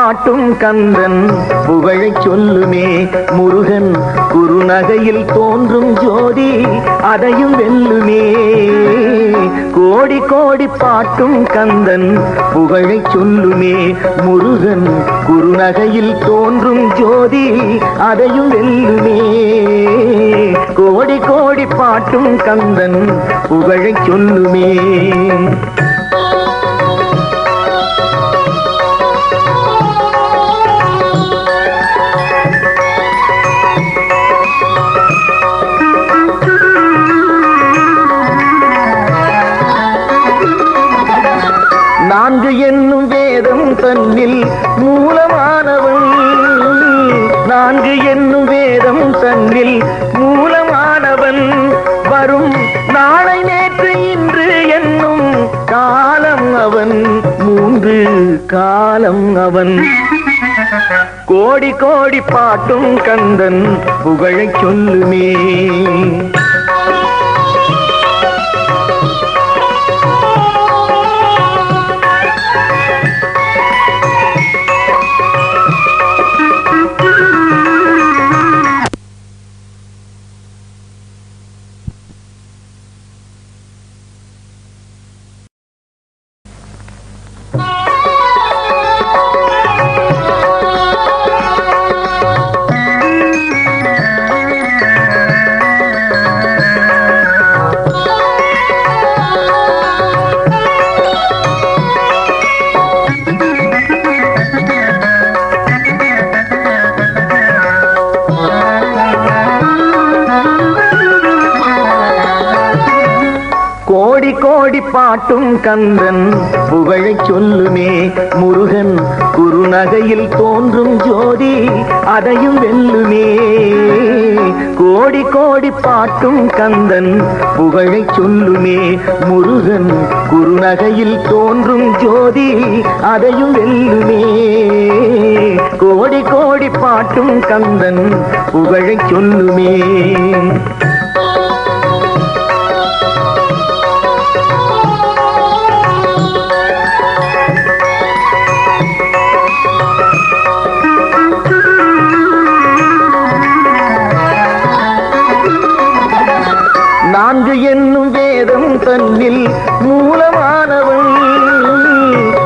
பாட்டும் கந்தன் புகழைச் சொல்லுமே. முருகன் குறுநகையில் தோன்றும் ஜோதி அதையும் வெல்லுமே. கோடி கோடி பாட்டும் கந்தன் புகழைச் சொல்லுமே. முருகன் குறுநகையில் தோன்றும் ஜோதி அதையும் வெல்லுமே. கோடி கோடி பாட்டும் கந்தன் புகழைச் சொல்லுமே. நான்கு என்னும் வேதம் தன்னில் மூலமானவன். நான்கு என்னும் வேதம் தன்னில் மூலமானவன். வரும் நாளை நேற்று இன்று என்னும் காலம் அவன். மூன்று காலம் அவன். கோடி கோடி பாட்டும் கந்தன் புகழைச் சொல்லுமே. கோடி கோடி பாட்டும் கந்தன் புகழைச் சொல்லுமே. முருகன் குறுநகையில் தோன்றும் ஜோதி அதையும் வெல்லுமே. கோடி கோடி பாட்டும் கந்தன் புகழைச் சொல்லுமே. முருகன் குறுநகையில் தோன்றும் ஜோதி அதையும் வெல்லுமே. கோடி கோடி பாட்டும் கந்தன் புகழைச் சொல்லுமே. நான்கு என்னும் வேதம் தன்னில் மூலமானவன்.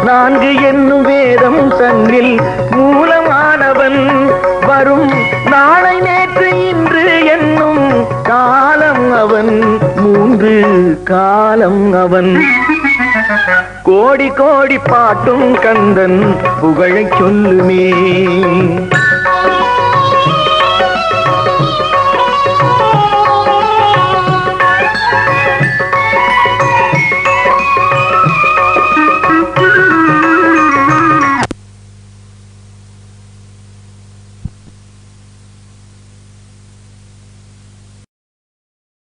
நான்கு என்னும் வேதம் தன்னில் மூலமானவன். வரும் நாளை நேற்று இன்று என்னும் காலம் அவன். மூன்று காலம் அவன். கோடி கோடி பாட்டும் கந்தன் புகழைச் சொல்லுமே.